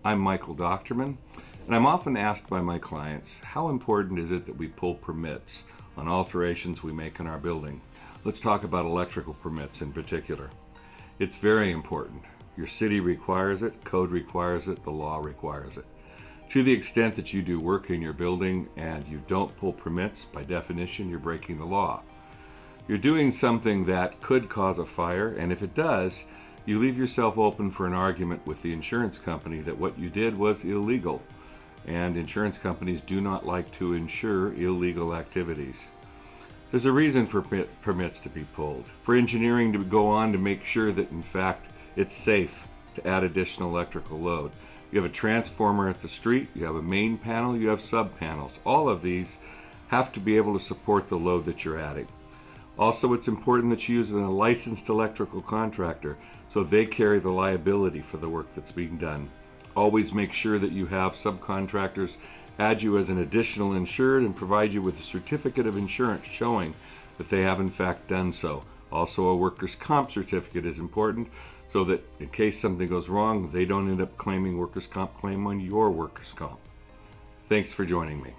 I'm Michael Dochterman, and I'm often asked by my clients, how important is it that we pull permits on alterations we make in our building? Let's talk about electrical permits in particular. It's very important. Your city requires it, code requires it, the law requires it. To the extent that you do work in your building and you don't pull permits, by definition, you're breaking the law. You're doing something that could cause a fire, and if it does, you leave yourself open for an argument with the insurance company that what you did was illegal, and insurance companies do not like to insure illegal activities. There's a reason for permits to be pulled, for engineering to go on to make sure that in fact it's safe to add additional electrical load. You have a transformer at the street, you have a main panel, you have sub-panels. All of these have to be able to support the load that you're adding. Also, it's important that you use a licensed electrical contractor so they carry the liability for the work that's being done. Always make sure that you have subcontractors add you as an additional insured and provide you with a certificate of insurance showing that they have in fact done so. Also, a workers' comp certificate is important so that in case something goes wrong, they don't end up claiming workers' comp claim on your workers' comp. Thanks for joining me.